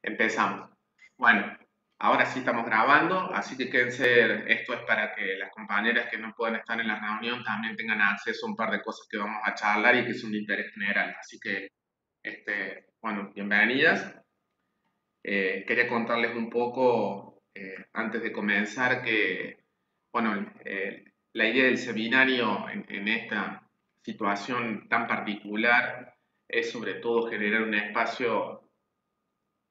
Empezamos. Bueno, ahora sí estamos grabando, así que quédense, esto es para que las compañeras que no puedan estar en la reunión también tengan acceso a un par de cosas que vamos a charlar y que son de interés general. Así que, bueno, bienvenidas. Quería contarles un poco, antes de comenzar, que, bueno, la idea del seminario en esta situación tan particular es sobre todo generar un espacio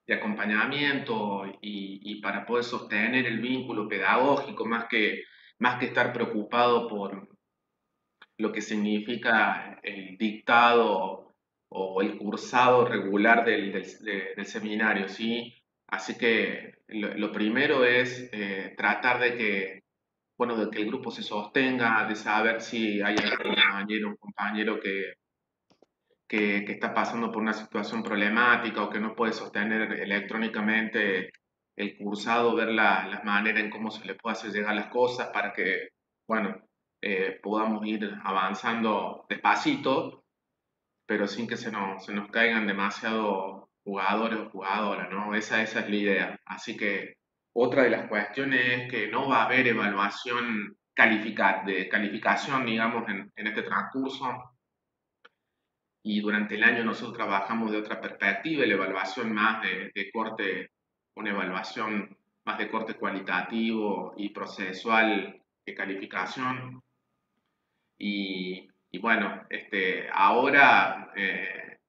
de acompañamiento y para poder sostener el vínculo pedagógico, más que estar preocupado por lo que significa el dictado o el cursado regular del seminario, ¿sí? Así que lo primero es tratar de que, bueno, de que el grupo se sostenga, de saber si hay algún compañero, un compañero que está pasando por una situación problemática o que no puede sostener electrónicamente el cursado, ver la manera en cómo se le puede hacer llegar las cosas para que, bueno, podamos ir avanzando despacito, pero sin que se nos caigan demasiado jugadores o jugadoras, ¿no? Esa es la idea. Así que otra de las cuestiones es que no va a haber evaluación de calificación, digamos, en este transcurso, y durante el año nosotros trabajamos de otra perspectiva, la evaluación más de corte, una evaluación más de corte cualitativo y procesual de calificación. Y bueno, ahora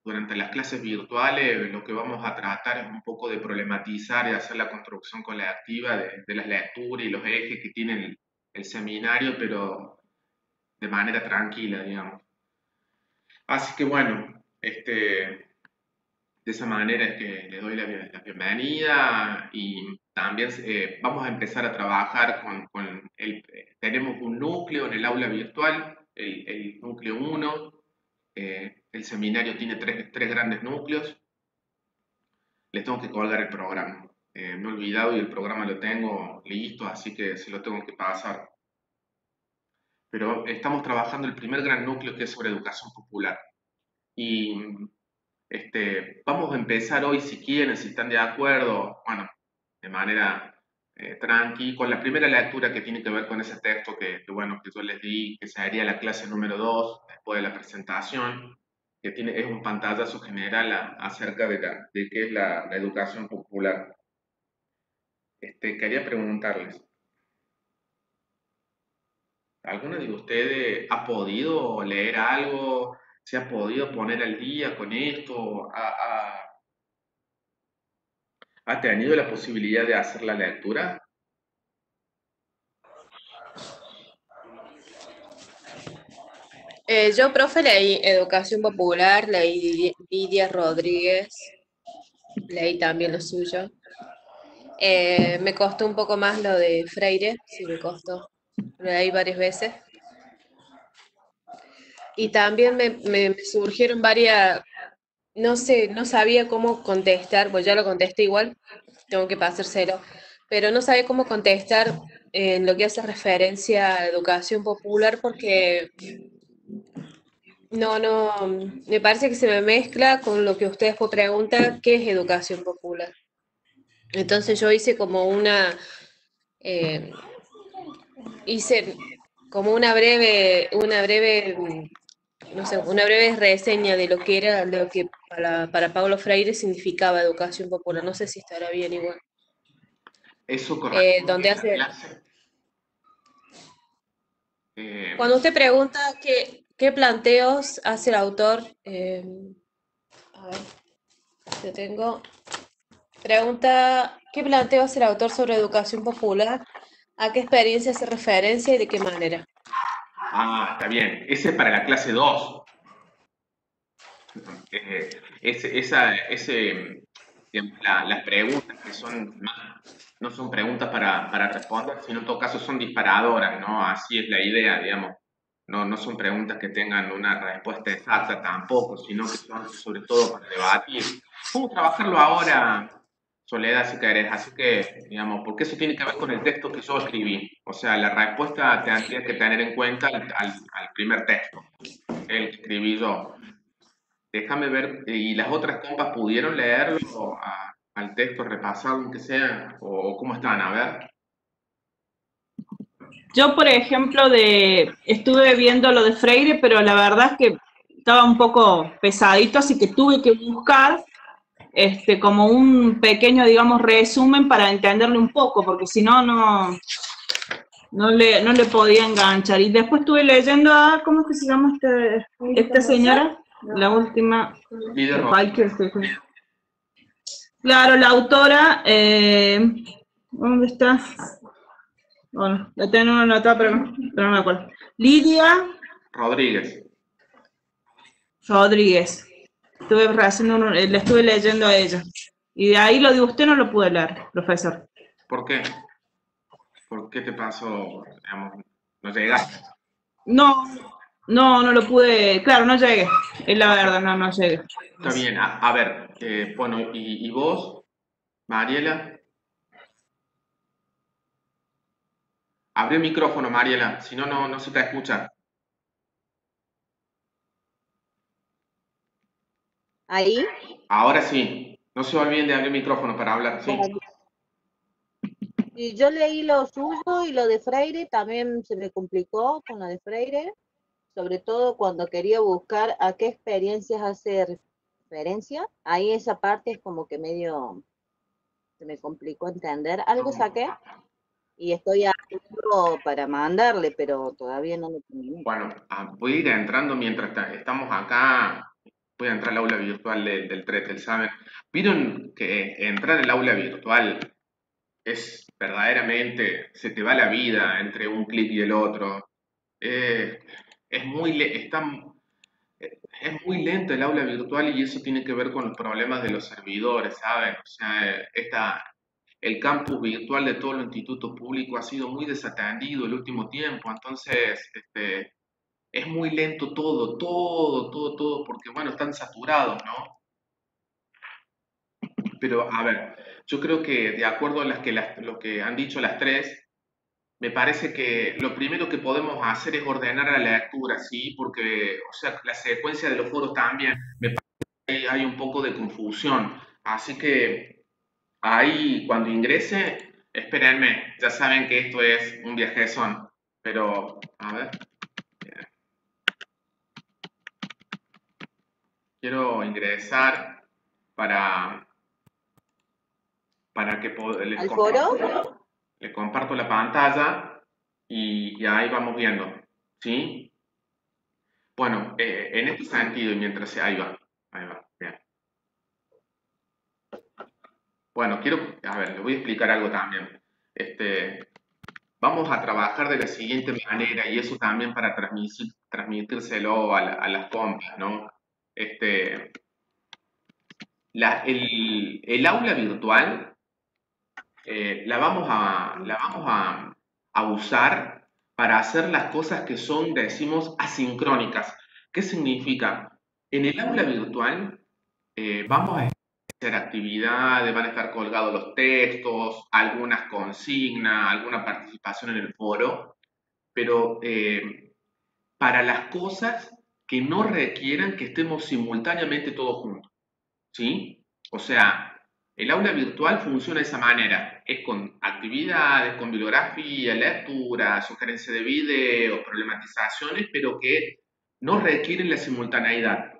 durante las clases virtuales lo que vamos a tratar es un poco de problematizar y hacer la construcción colectiva de las lecturas y los ejes que tiene el seminario, pero de manera tranquila, digamos. Así que bueno, de esa manera es que le doy la bienvenida y también vamos a empezar a trabajar tenemos un núcleo en el aula virtual, el núcleo uno. El seminario tiene tres grandes núcleos. Les tengo que colgar el programa. Me he olvidado y el programa lo tengo listo, así que se lo tengo que pasar. Pero estamos trabajando el primer gran núcleo que es sobre educación popular. Y vamos a empezar hoy, si quieren, si están de acuerdo, bueno, de manera tranqui, con la primera lectura que tiene que ver con ese texto bueno, que yo les di, que sería la clase número 2 después de la presentación, es un pantallazo general acerca de qué es la educación popular. Quería preguntarles, ¿alguno de ustedes ha podido leer algo? ¿Se ha podido poner al día con esto? ¿Ha tenido la posibilidad de hacer la lectura? Yo, profe, leí Educación Popular, leí Lidia Rodríguez, leí también lo suyo. Me costó un poco más lo de Freire, sí me costó. Lo leí varias veces. Y también me surgieron varias, no sé, no sabía cómo contestar, pues ya lo contesté igual, tengo que pasárselo, pero no sabía cómo contestar en lo que hace referencia a educación popular porque no, me parece que se me mezcla con lo que usted después pregunta, ¿qué es educación popular? Entonces yo hice como eh, hice como no sé, una breve reseña de lo que era, lo que para Paulo Freire significaba educación popular. No sé si estará bien igual. Eso corresponde Donde a la hace, clase. Eh, cuando usted pregunta qué planteos hace el autor, a ver, yo tengo. Pregunta, ¿qué planteo hace el autor sobre educación popular? ¿A qué experiencia hace referencia y de qué manera? está bien. Ese es para la clase 2. Digamos, las preguntas que no son preguntas para responder, sino en todo caso son disparadoras, ¿no? Así es la idea, digamos. No son preguntas que tengan una respuesta exacta tampoco, sino que son sobre todo para debatir. ¿Cómo trabajarlo ahora, Soledad, si querés? Así que, digamos, porque eso tiene que ver con el texto que yo escribí. O sea, la respuesta tendría que tener en cuenta al primer texto, el que escribí yo. déjame ver, ¿y las otras compas pudieron leerlo al texto repasado, aunque sea? ¿O cómo están? A ver. Yo, por ejemplo, estuve viendo lo de Freire, pero la verdad es que estaba un poco pesadito, así que tuve que buscar como un pequeño, digamos, resumen para entenderle un poco, porque si no, no le podía enganchar. Y después estuve leyendo a, ¿cómo es que se llama esta señora? La última, Líder Riker, claro, la autora, ¿dónde está? Bueno, la tengo anotada, pero no me acuerdo. Lidia Rodríguez. Rodríguez. Le estuve leyendo a ella. Y de ahí lo de usted no lo pude leer, profesor. ¿Por qué? ¿Por qué te pasó? Digamos, no llegaste. No, no lo pude, claro, no llegué. Es la verdad, no llegué. Está bien, a ver, bueno, y vos, Mariela? Abre el micrófono, Mariela, si no, no se te escucha. Ahí, Ahora sí, no se olviden de abrir el micrófono para hablar, ¿sí? bueno, y yo leí lo suyo y lo de Freire también se me complicó con lo de Freire, sobre todo cuando quería buscar a qué experiencias hace referencia. Ahí esa parte es como que medio se me complicó entender. Algo saqué y estoy haciendo para mandarle, pero todavía no lo terminé. Bueno, voy a ir entrando mientras estamos acá, voy a entrar al aula virtual del TRET, ¿saben? Vieron que entrar al aula virtual es verdaderamente, se te va la vida entre un clic y el otro. Eh, es muy, es muy lento el aula virtual y eso tiene que ver con los problemas de los servidores, ¿saben? O sea, el campus virtual de todos los institutos públicos ha sido muy desatendido el último tiempo, entonces es muy lento todo, porque bueno, están saturados, ¿no? Pero a ver, yo creo que de acuerdo a lo que han dicho las tres, me parece que lo primero que podemos hacer es ordenar la lectura, ¿sí? Porque, o sea, la secuencia de los foros también, me parece que hay un poco de confusión. Así que ahí, cuando ingrese, espérenme, ya saben que esto es un viajezón, pero, a ver, quiero ingresar para, para que ¿Al foro? les comparto la pantalla y ahí vamos viendo, ¿sí? Bueno, en este sentido, y mientras ahí va, bien. Bueno, a ver, les voy a explicar algo también. Vamos a trabajar de la siguiente manera, y eso también para transmitírselo a las compas, ¿no? Este, el aula virtual la vamos a usar para hacer las cosas que son, decimos, asincrónicas. ¿Qué significa? En el aula virtual vamos a hacer actividades, van a estar colgados los textos, algunas consignas, alguna participación en el foro, pero para las cosas que no requieran que estemos simultáneamente todos juntos, ¿sí? O sea, el aula virtual funciona de esa manera, es con actividades, con bibliografía, lectura, sugerencia de video, problematizaciones, pero que no requieren la simultaneidad,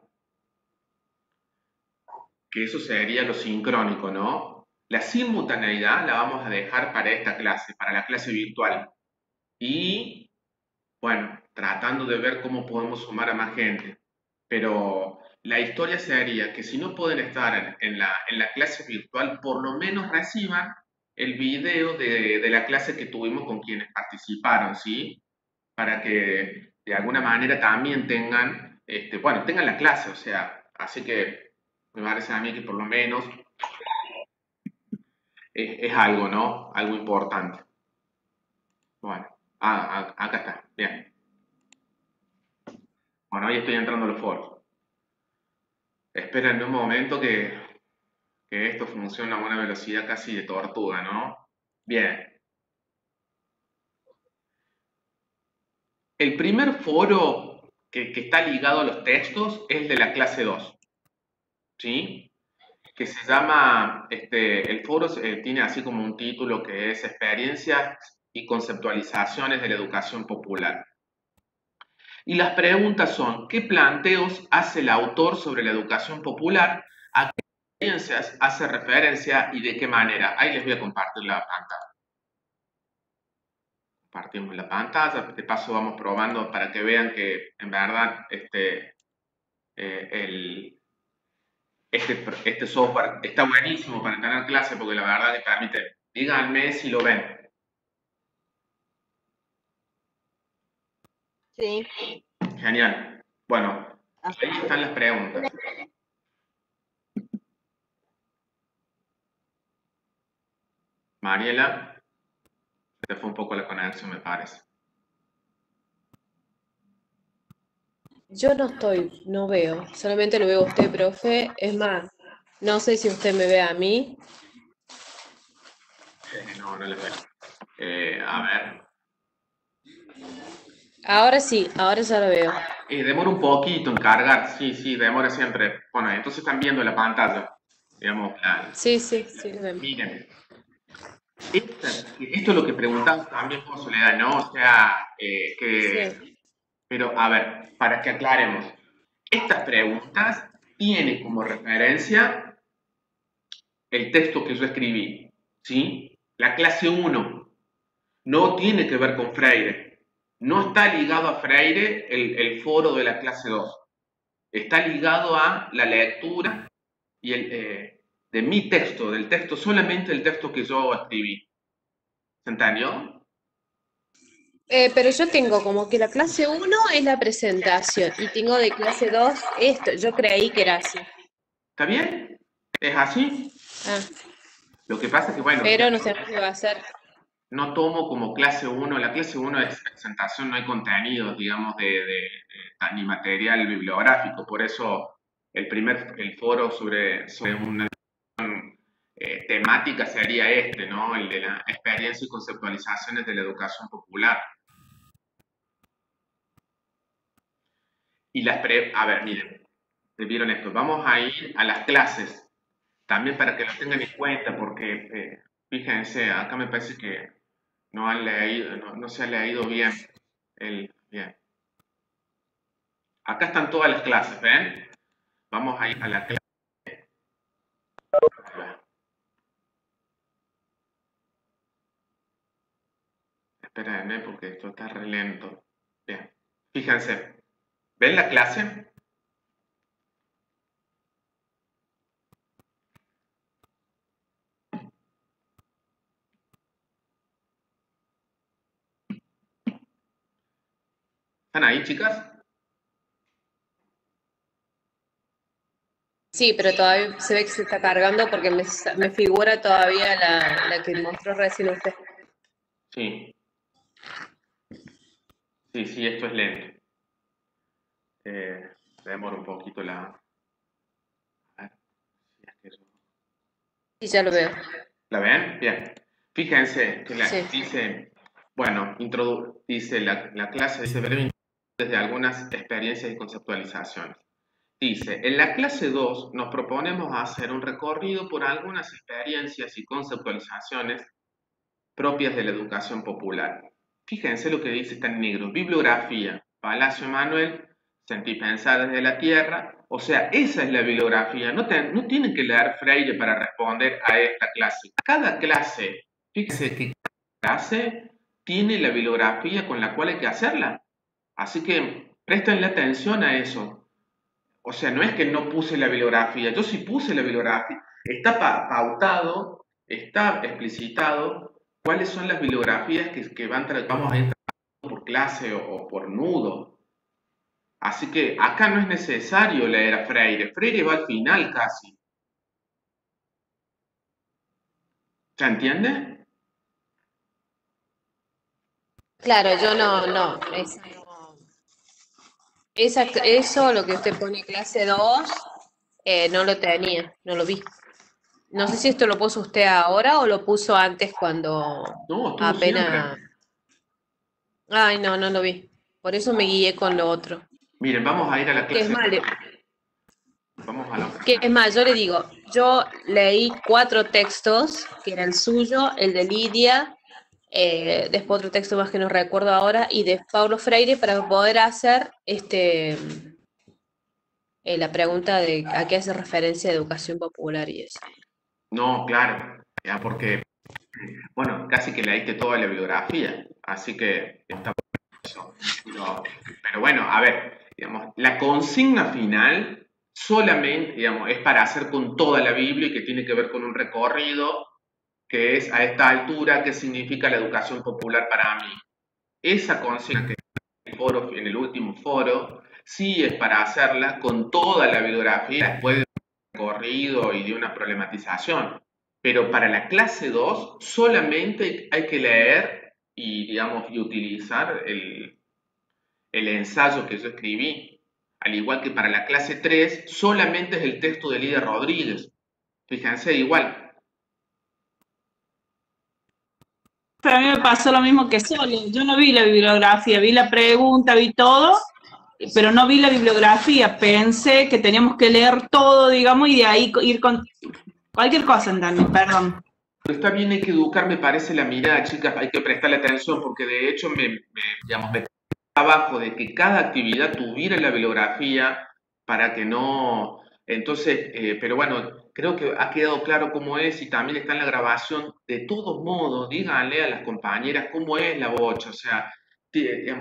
que eso sería lo sincrónico, ¿no? La simultaneidad la vamos a dejar para esta clase, para la clase virtual. Y, bueno, tratando de ver cómo podemos sumar a más gente. Pero la historia sería que si no pueden estar en la clase virtual, por lo menos reciban el video de la clase que tuvimos con quienes participaron, ¿sí? Para que de alguna manera también tengan, bueno, tengan la clase, o sea, así que me parece a mí que por lo menos es algo, ¿no? Algo importante. Bueno, acá está, bien. Bueno, ahí estoy entrando a los foros. Esperen un momento que esto funciona a una velocidad casi de tortuga, ¿no? Bien. El primer foro que está ligado a los textos es el de la clase 2. ¿sí? Que se llama, el foro tiene así como un título que es Experiencias y conceptualizaciones de la educación popular. Y las preguntas son, ¿qué planteos hace el autor sobre la educación popular? ¿A qué experiencias hace referencia y de qué manera? Ahí les voy a compartir la pantalla. Compartimos la pantalla, de paso vamos probando para que vean que en verdad este software está buenísimo para tener clase porque la verdad que permite, díganme si lo ven. Sí. Genial. Bueno, ahí están las preguntas. Mariela, se fue un poco la conexión, me parece. Yo no veo, solamente lo veo a usted, profe. Es más, no sé si usted me ve a mí. No, no les veo. A ver. Ahora sí, ahora ya lo veo. Demora un poquito en cargar, sí, demora siempre. Bueno, entonces están viendo la pantalla. Digamos, Sí, lo vemos. miren, esto es lo que preguntamos también por Soledad, ¿no? O sea, Sí. pero a ver, para que aclaremos, estas preguntas tienen como referencia el texto que yo escribí, ¿sí? La clase 1 no tiene que ver con Freire, no está ligado a Freire el foro de la clase 2, está ligado a la lectura y de mi texto, del texto, solamente el texto que yo escribí. ¿Se entendió? Pero yo tengo como que la clase 1 es la presentación y tengo de clase 2 esto. Yo creí que era así. ¿Está bien? ¿Es así? Ah, Lo que pasa es que, bueno, pero no sé qué va a hacer. no tomo como clase 1, la clase 1 es presentación, no hay contenidos, digamos, ni material bibliográfico, por eso el foro sobre una temática sería ¿no? El de la experiencia y conceptualizaciones de la educación popular. Y a ver, miren, vieron esto, vamos a ir a las clases, también para que lo tengan en cuenta, porque fíjense, acá me parece que no han leído, no se ha leído bien bien. Acá están todas las clases, ¿ven? Vamos a ir a la clase. Espérenme porque esto está re lento. Bien, fíjense, ¿ven la clase? ¿Están ahí, chicas? Sí, pero todavía se ve que se está cargando porque me figura todavía la que mostró recién usted. Sí. Sí, esto es lento. Demora un poquito la... A ver, si es que eso... Y ya lo veo. ¿La ven? Bien. Fíjense que Sí. dice, bueno, dice la clase, dice breve desde algunas experiencias y conceptualizaciones. Dice, en la clase 2 nos proponemos hacer un recorrido por algunas experiencias y conceptualizaciones propias de la educación popular. Fíjense lo que dice, está en negro, bibliografía, Palacio Emanuel, Sentir Pensar desde la Tierra, o sea, esa es la bibliografía, no tienen que leer Freire para responder a esta clase. Cada clase, fíjense que cada clase tiene la bibliografía con la cual hay que hacerla, así que prestenle atención a eso. O sea, no es que no puse la bibliografía, yo sí puse la bibliografía, está pautado, está explicitado cuáles son las bibliografías que vamos a ir trabajando por clase o por nudo. Así que acá no es necesario leer a Freire, Freire va al final casi. ¿Se entiende? Claro, yo no. Eso, lo que usted pone clase 2, no lo tenía, no lo vi. No sé si esto lo puso usted ahora o lo puso antes cuando No, estuvo apenas... siempre. Ay, no lo vi. Por eso me guié con lo otro. Miren, vamos a ir a la Que es clase. malo. Vamos a la otra Que es clase. más, yo le digo, yo leí 4 textos, que era el suyo, el de Lidia, después otro texto más que no recuerdo ahora, y de Paulo Freire para poder hacer la pregunta de a qué hace referencia educación popular y eso. No, claro, ya porque, bueno, casi que leíste toda la bibliografía, así que está eso. Pero bueno, a ver, digamos, la consigna final solamente, digamos, es para hacer con toda la Biblia y que tiene que ver con un recorrido que es a esta altura, qué significa la educación popular para mí. Esa consigna que está en el foro, en el último foro, sí es para hacerla con toda la bibliografía después de un recorrido y de una problematización. Pero para la clase 2 solamente hay que leer y, digamos, y utilizar el ensayo que yo escribí. Al igual que para la clase 3 solamente es el texto de Lidia Rodríguez. Fíjense, igual. Pero a mí me pasó lo mismo que Sole. Yo no vi la bibliografía, vi la pregunta, vi todo, pero no vi la bibliografía. Pensé que teníamos que leer todo, digamos, y de ahí ir con cualquier cosa, ¿entendés? Perdón. Pero está bien, hay que educar, me parece, la mirada, chicas, hay que prestarle atención porque de hecho digamos, me trabajo de que cada actividad tuviera la bibliografía para que no... Entonces, pero bueno, creo que ha quedado claro cómo es y también está en la grabación. De todos modos, díganle a las compañeras cómo es la bocha, o sea,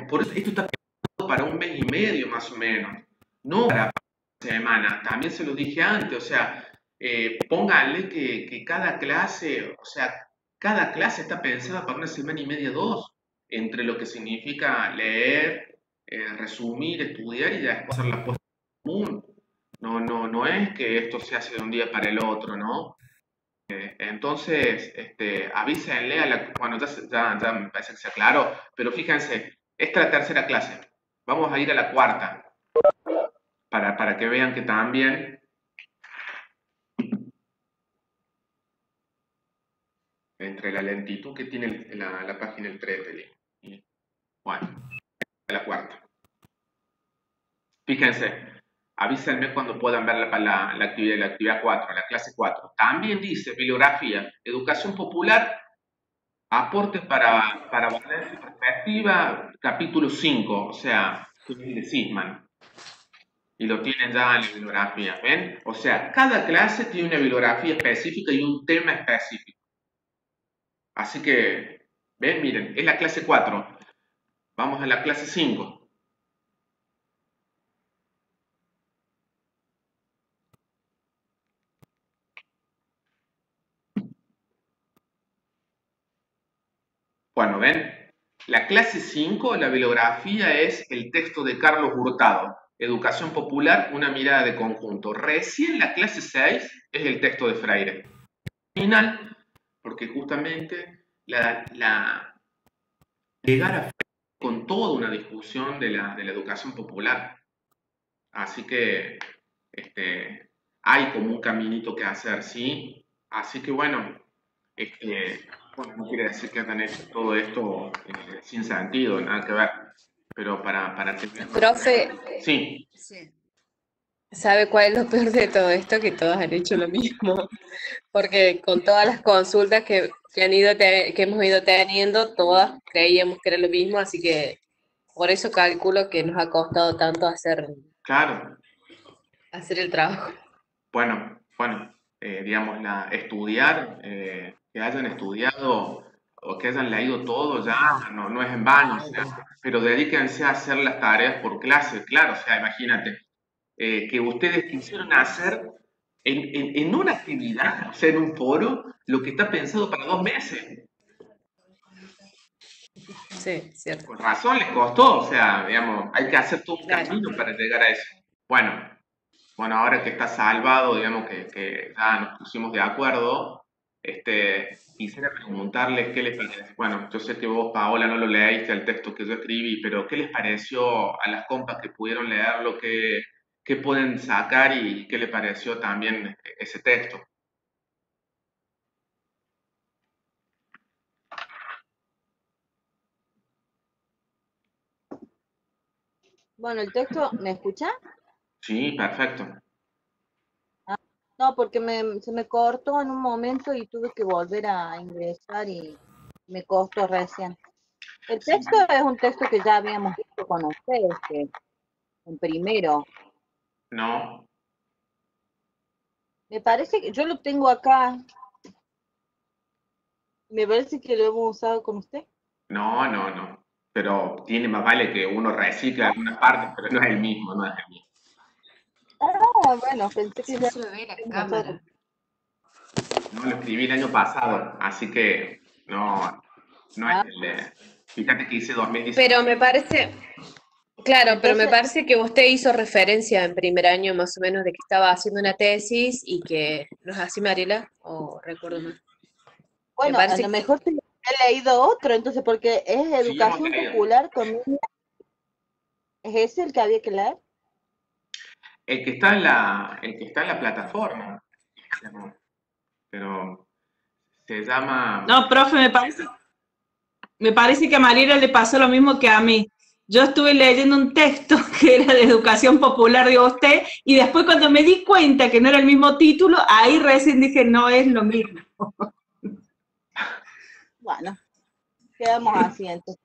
por eso esto está pensado para un mes y medio más o menos, no para semana. También se lo dije antes, o sea, pónganle que cada clase, o sea, cada clase está pensada para una semana y media, dos, entre lo que significa leer, resumir, estudiar y después hacer la puesta en común. No es que esto se hace de un día para el otro, ¿no? Entonces, avísenle a la... Bueno, ya me parece que se aclaró, pero fíjense, esta es la tercera clase. Vamos a ir a la cuarta, para que vean que también entre la lentitud que tiene la página el Tretelin. Y, bueno, la cuarta. Fíjense, avísenme cuando puedan ver la actividad 4, la clase 4. También dice bibliografía, educación popular, aportes para poner en perspectiva, capítulo 5, o sea, de Sisman. Y lo tienen ya en la bibliografía, ¿ven? O sea, cada clase tiene una bibliografía específica y un tema específico. Así que, ven, miren, es la clase 4. Vamos a la clase 5. Bueno, ven, la clase 5, la bibliografía es el texto de Carlos Hurtado, Educación Popular, una mirada de conjunto. Recién la clase 6 es el texto de Freire. Final, porque justamente llegar a Freire con toda una discusión de la educación popular. Así que hay como un caminito que hacer, ¿sí? Así que bueno, bueno, no quiere decir que hayan hecho todo esto sin sentido, nada que ver, pero para que... Profe, Sí, ¿sabe cuál es lo peor de todo esto? Que todos han hecho lo mismo. Porque con todas las consultas que hemos ido teniendo, todas creíamos que era lo mismo, así que por eso calculo que nos ha costado tanto claro. hacer el trabajo. Bueno, digamos, estudiar, que hayan estudiado o que hayan leído todo ya, no es en vano, o sea, pero dedíquense a hacer las tareas por clase, claro, o sea, imagínate, que ustedes quisieron hacer en una actividad, o sea, en un foro, lo que está pensado para 2 meses. Sí, cierto. Con razón les costó, o sea, digamos, hay que hacer todo un Claro. camino para llegar a eso. Bueno, ahora que está salvado, digamos que ya nos pusimos de acuerdo, quisiera preguntarles qué les parece. Bueno, yo sé que vos, Paola, no lo leíste el texto que yo escribí, pero ¿qué les pareció a las compas que pudieron leerlo? ¿Qué pueden sacar y qué les pareció también ese texto? Bueno, el texto, ¿me escucha? Sí, perfecto. No, porque se me cortó en un momento y tuve que volver a ingresar y me costó recién. El Sí, texto es un texto que ya habíamos visto con ustedes, que en primero. no, Me parece que yo lo tengo acá. Me parece que lo hemos usado con usted. no. Pero tiene más vale que uno recicle ¿No? algunas partes, pero no es el mismo, no es el mismo. Ah, bueno, pensé Si que no ya se me ve la lo hemos usado con cámara. No lo escribí el año pasado, así que no es Ah, el de... Fíjate que hice 2019. Pero me parece, claro, pero me entonces, parece que usted hizo referencia en primer año más o menos de que estaba haciendo una tesis y que, ¿no es así, Mariela? O recuerdo mal. Me bueno, a lo parece que, mejor sí he leído otro, entonces, porque es Sí, hemos educación leído. popular con niños. ¿Es ese el que había que leer? El que está en la plataforma, digamos, pero se llama... No, profe, me parece que a Mariela le pasó lo mismo que a mí. Yo estuve leyendo un texto que era de educación popular de usted y después cuando me di cuenta que no era el mismo título, ahí recién dije, no es lo mismo. Bueno, quedamos así entonces.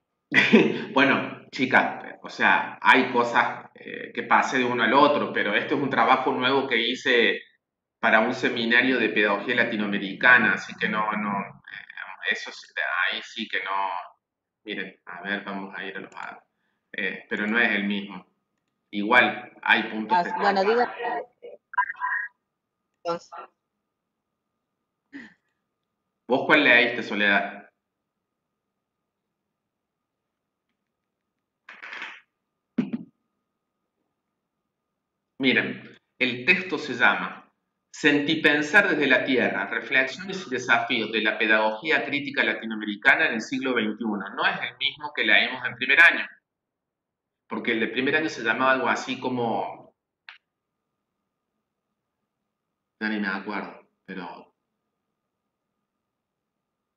Bueno, chicas, o sea, hay cosas que pasé de uno al otro, pero esto es un trabajo nuevo que hice para un seminario de pedagogía latinoamericana, así que eso ahí sí que no, miren, a ver, vamos a ir a los pero no es el mismo. Igual hay puntos que... Bueno, diga entonces. ¿Vos cuál leíste, Soledad? Miren, el texto se llama Sentipensar desde la Tierra, reflexiones y desafíos de la pedagogía crítica latinoamericana en el siglo XXI. No es el mismo que leímos en primer año, porque el de primer año se llamaba algo así como, ya ni me acuerdo, pero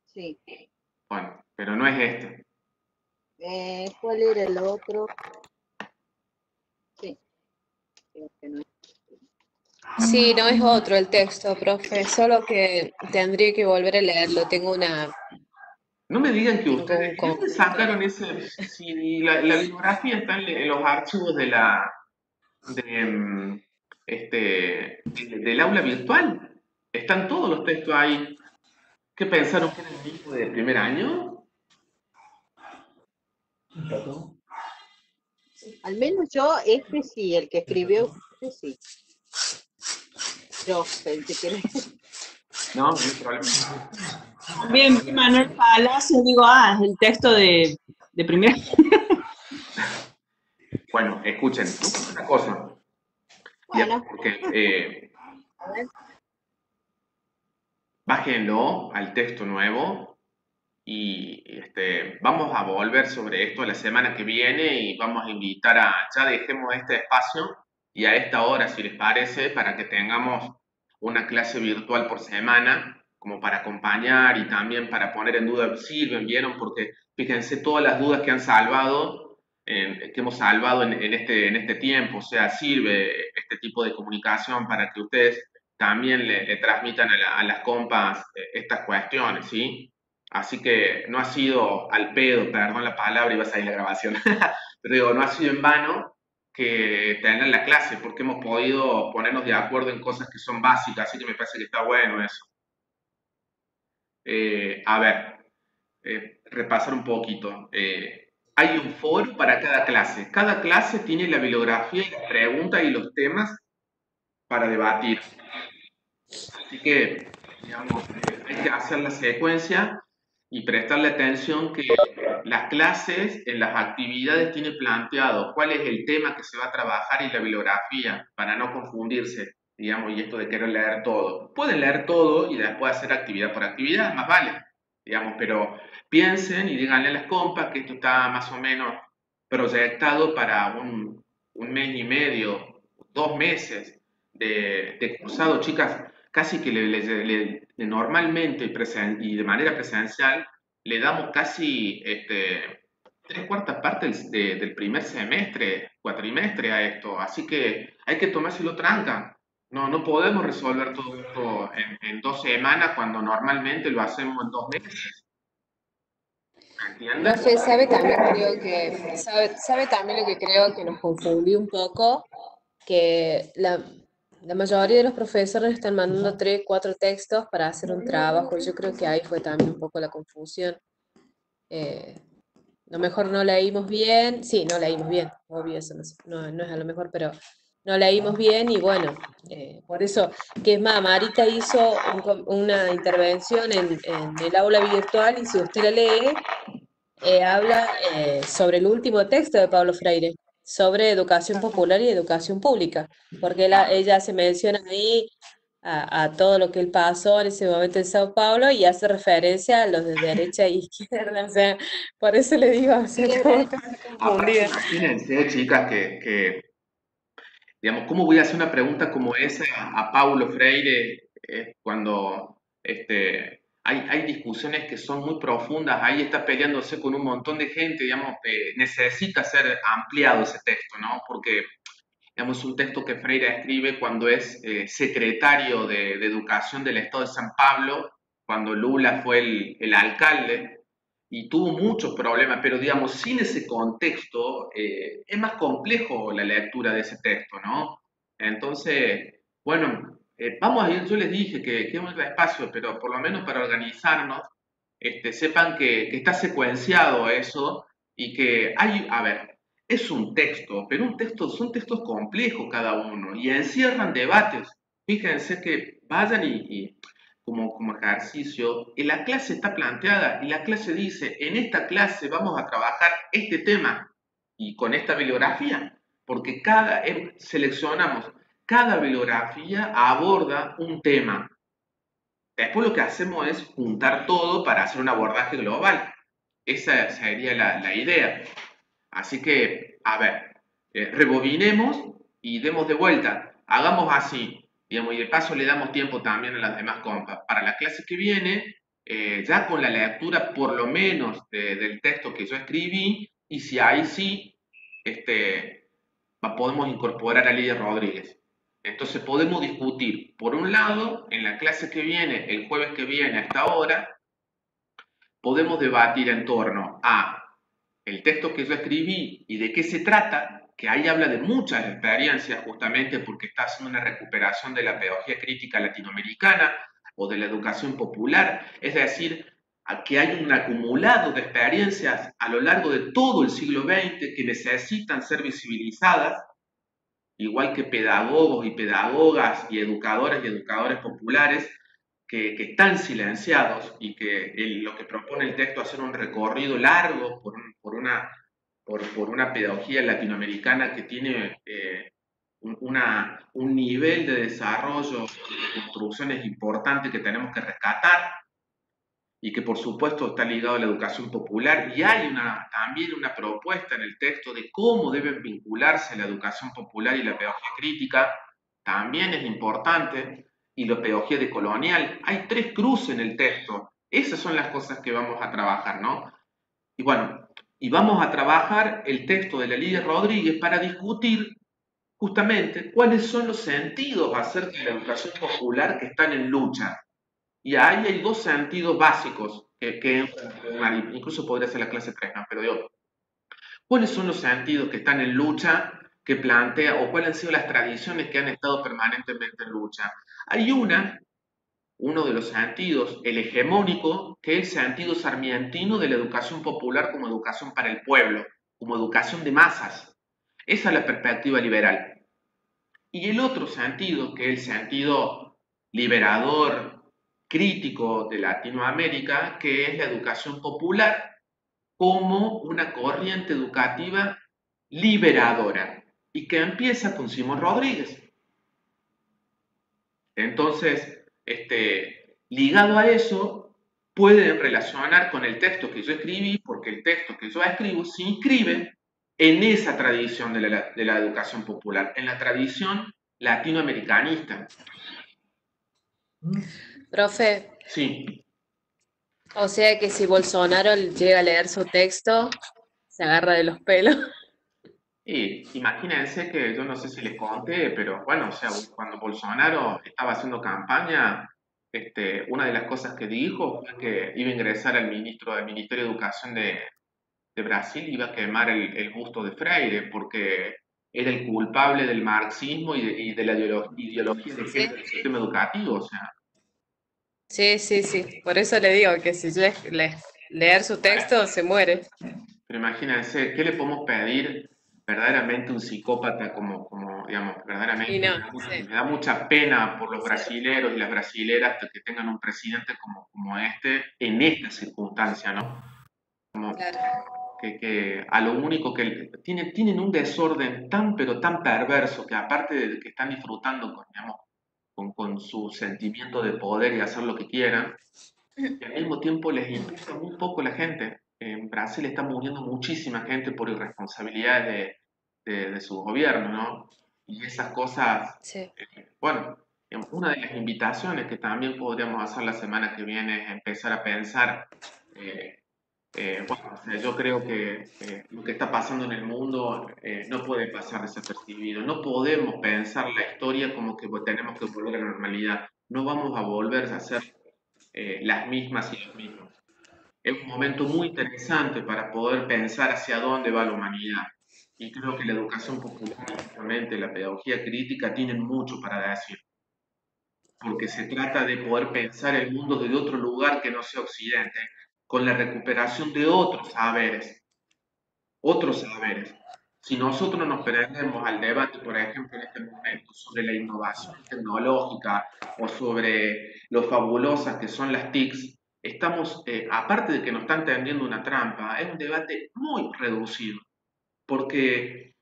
Sí. bueno, pero no es este. ¿Cuál era el otro? Sí, creo que no es. sí, no es otro el texto, profe, solo que tendría que volver a leerlo. No me digan que Tengo ustedes, un ¿y dónde conflicto. sacaron ese? Si la bibliografía está en los archivos de, mm, del aula virtual. Están todos los textos ahí. ¿Qué pensaron que era el mismo de primer año? Al menos yo, este sí, el que escribió usted sí. Yo pensé que era. No, no hay problema. También vi Manuel Palacio, digo, es el texto de primera. Bueno, escuchen, una cosa, digamos, Bueno, porque a ver, bájenlo al texto nuevo y vamos a volver sobre esto la semana que viene y vamos a invitar ya dejemos este espacio y a esta hora, si les parece, para que tengamos una clase virtual por semana, como para acompañar y también para poner en duda, sirven, vieron, porque fíjense todas las dudas que han salvado, que hemos salvado en este tiempo, o sea, sirve este tipo de comunicación para que ustedes también le transmitan a las compas estas cuestiones, ¿sí? Así que no ha sido al pedo, perdón la palabra, iba a salir la grabación, pero digo, no ha sido en vano que tengan la clase, porque hemos podido ponernos de acuerdo en cosas que son básicas, así que me parece que está bueno eso. A ver, repasar un poquito. Hay un foro para cada clase. Cada clase tiene la bibliografía y las preguntas y los temas para debatir. Así que, digamos, hay que hacer la secuencia y prestarle atención que las clases en las actividades tienen planteado cuál es el tema que se va a trabajar y la bibliografía para no confundirse, digamos, y esto de querer leer todo. Pueden leer todo y después hacer actividad por actividad, más vale, digamos, pero piensen y díganle a las compas que esto está más o menos proyectado para un mes y medio, 2 meses de cursado, chicas, casi que normalmente y de manera presencial le damos casi 3/4 partes del primer semestre, cuatrimestre a esto, así que hay que tomárselo tranca, No podemos resolver todo esto en 2 semanas cuando normalmente lo hacemos en 2 meses. ¿Entiendes? Profe, sabe también lo que creo que nos confundió un poco, que la mayoría de los profesores están mandando 3, 4 textos para hacer un trabajo, y yo creo que ahí fue también un poco la confusión. Eh, a lo mejor no leímos bien, sí, no leímos bien, obvio, eso no es a lo mejor, pero no leímos bien y bueno, por eso, que es más, Marita hizo una intervención en el aula virtual y si usted la lee, habla sobre el último texto de Pablo Freire, sobre educación popular y educación pública, porque ella se menciona ahí a todo lo que él pasó en ese momento en Sao Paulo y hace referencia a los de derecha e izquierda, o sea, por eso le digo, o sea, como que estoy Aparte, confundida. imagínense, chicas, digamos, ¿cómo voy a hacer una pregunta como esa a Paulo Freire cuando hay discusiones que son muy profundas? Ahí está peleándose con un montón de gente, digamos, necesita ser ampliado ese texto, ¿no? Porque, digamos, es un texto que Freire escribe cuando es secretario de Educación del Estado de San Pablo, cuando Lula fue el alcalde, y tuvo muchos problemas, pero digamos, sin ese contexto es más complejo la lectura de ese texto, ¿no? Entonces, bueno, vamos a ir, yo les dije que vamos a ir despacio, pero por lo menos para organizarnos, sepan que está secuenciado eso y que hay, a ver, es un texto, pero son textos complejos cada uno y encierran debates. Fíjense que vayan como ejercicio, y la clase está planteada y la clase dice, en esta clase vamos a trabajar este tema y con esta bibliografía, porque seleccionamos, cada bibliografía aborda un tema. Después lo que hacemos es juntar todo para hacer un abordaje global. Esa sería la idea. Así que, a ver, rebobinemos y demos de vuelta. Hagamos así, digamos, y de paso le damos tiempo también a las demás compas. Para la clase que viene, ya con la lectura por lo menos del texto que yo escribí, y si ahí sí, podemos incorporar a Lidia Rodríguez. Entonces podemos discutir, por un lado, en la clase que viene, el jueves que viene a esta hora, podemos debatir en torno a el texto que yo escribí y de qué se trata, que ahí habla de muchas experiencias justamente porque está haciendo una recuperación de la pedagogía crítica latinoamericana o de la educación popular, es decir, que hay un acumulado de experiencias a lo largo de todo el siglo XX que necesitan ser visibilizadas, igual que pedagogos y pedagogas y educadores populares que están silenciados y que lo que propone el texto es hacer un recorrido largo por una pedagogía latinoamericana que tiene un nivel de desarrollo y de construcciones importantes que tenemos que rescatar y que por supuesto está ligado a la educación popular y hay también una propuesta en el texto de cómo deben vincularse la educación popular y la pedagogía crítica, también es importante, y la pedagogía decolonial. Hay 3 cruces en el texto, esas son las cosas que vamos a trabajar, ¿no? Y bueno, y vamos a trabajar el texto de la Lidia Rodríguez para discutir justamente cuáles son los sentidos acerca de la educación popular que están en lucha. Y ahí hay 2 sentidos básicos que incluso podría ser la clase 3, ¿no? Pero digo, ¿cuáles son los sentidos que están en lucha, que plantea, o cuáles han sido las tradiciones que han estado permanentemente en lucha? Hay uno de los sentidos, el hegemónico, que es el sentido sarmientino de la educación popular como educación para el pueblo, como educación de masas. Esa es la perspectiva liberal. Y el otro sentido, que es el sentido liberador, crítico de Latinoamérica, que es la educación popular como una corriente educativa liberadora y que empieza con Simón Rodríguez. Entonces, ligado a eso, pueden relacionar con el texto que yo escribí, porque el texto que yo escribo se inscribe en esa tradición de la educación popular, en la tradición latinoamericanista. Profe, Sí, o sea que si Bolsonaro llega a leer su texto, se agarra de los pelos. Y imagínense que yo no sé si les conté, pero bueno, o sea, cuando Bolsonaro estaba haciendo campaña, una de las cosas que dijo fue que iba a ingresar al ministro del Ministerio de Educación de Brasil, iba a quemar el busto de Freire, porque era el culpable del marxismo y de la ideología de Sí, género del sistema educativo, o sea, sí, sí, sí. Por eso le digo que si leer su texto se muere. pero imagínense, ¿qué le podemos pedir verdaderamente a un psicópata digamos, Y verdaderamente no, sí, me da mucha pena por los sí, brasileros y las brasileras que tengan un presidente como este en esta circunstancia, ¿no? claro. Que a lo único que tienen un desorden tan pero tan perverso que aparte de que están disfrutando digamos, con su sentimiento de poder y hacer lo que quieran, y al mismo tiempo les importa muy poco la gente. En Brasil está muriendo muchísima gente por irresponsabilidades de su gobierno, ¿no? Y esas cosas, Sí. bueno, una de las invitaciones que también podríamos hacer la semana que viene es empezar a pensar, eh, bueno, o sea, yo creo que lo que está pasando en el mundo no puede pasar desapercibido. No podemos pensar la historia como que tenemos que volver a la normalidad. No vamos a volver a ser las mismas y los mismos. Es un momento muy interesante para poder pensar hacia dónde va la humanidad. Y creo que la educación popular y justamente la pedagogía crítica tienen mucho para decir, porque se trata de poder pensar el mundo desde otro lugar que no sea Occidente, con la recuperación de otros saberes. Si nosotros nos prendemos al debate, por ejemplo, en este momento, sobre la innovación tecnológica o sobre lo fabulosas que son las TICs, estamos, aparte de que nos están tendiendo una trampa, es un debate muy reducido, porque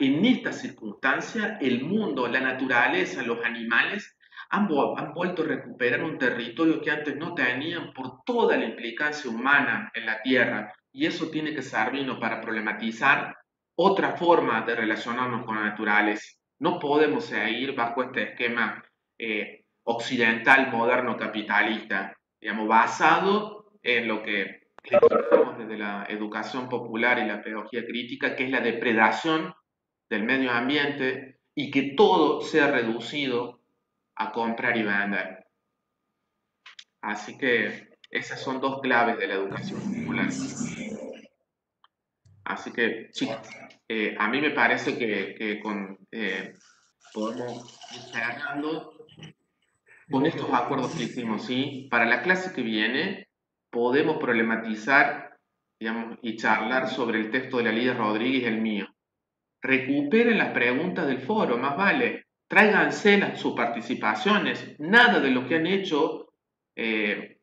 en esta circunstancia el mundo, la naturaleza, los animales han vuelto a recuperar un territorio que antes no tenían por toda la implicancia humana en la Tierra. Y eso tiene que servirnos para problematizar otra forma de relacionarnos con la naturaleza. No podemos seguir bajo este esquema occidental, moderno, capitalista, digamos, basado en lo que criticamos desde la educación popular y la pedagogía crítica, que es la depredación del medio ambiente y que todo sea reducido a comprar y vender. Así que esas son dos claves de la educación popular. Así que, chicas, a mí me parece que podemos ir cerrando con estos acuerdos que hicimos, ¿sí? Para la clase que viene podemos problematizar, digamos, y charlar sobre el texto de la Lidia Rodríguez y el mío. Recuperen las preguntas del foro, más vale. Tráiganse sus participaciones. Nada de lo que han hecho eh,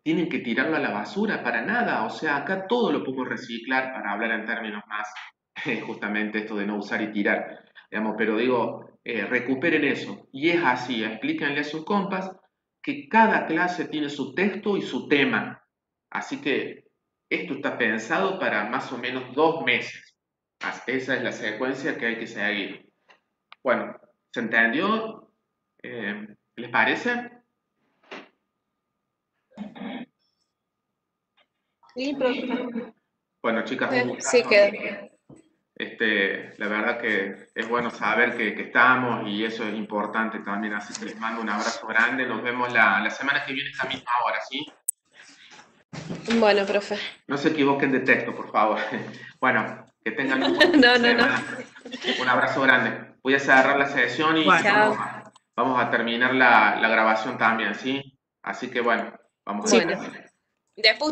tienen que tirarlo a la basura para nada. O sea, acá todo lo podemos reciclar para hablar en términos más, justamente esto de no usar y tirar. Digamos, pero digo, recuperen eso. Y es así, explíquenle a sus compas que cada clase tiene su texto y su tema. Así que esto está pensado para más o menos 2 meses. Esa es la secuencia que hay que seguir. Bueno, ¿se entendió? ¿Les parece? Sí, profe. Bueno, chicas, un Sí, gustazo. quedó. La verdad que es bueno saber que estamos y eso es importante también. Así que les mando un abrazo grande. Nos vemos la semana que viene a esta misma hora, ¿sí? Bueno, profe. No se equivoquen de texto, por favor. Bueno, que tengan un buen fin de No, no, no. semana. Un abrazo grande. Voy a cerrar la sesión y Bueno, Chao. vamos a terminar la grabación también, ¿sí? Así que bueno, vamos a sí. Bueno. ver. Después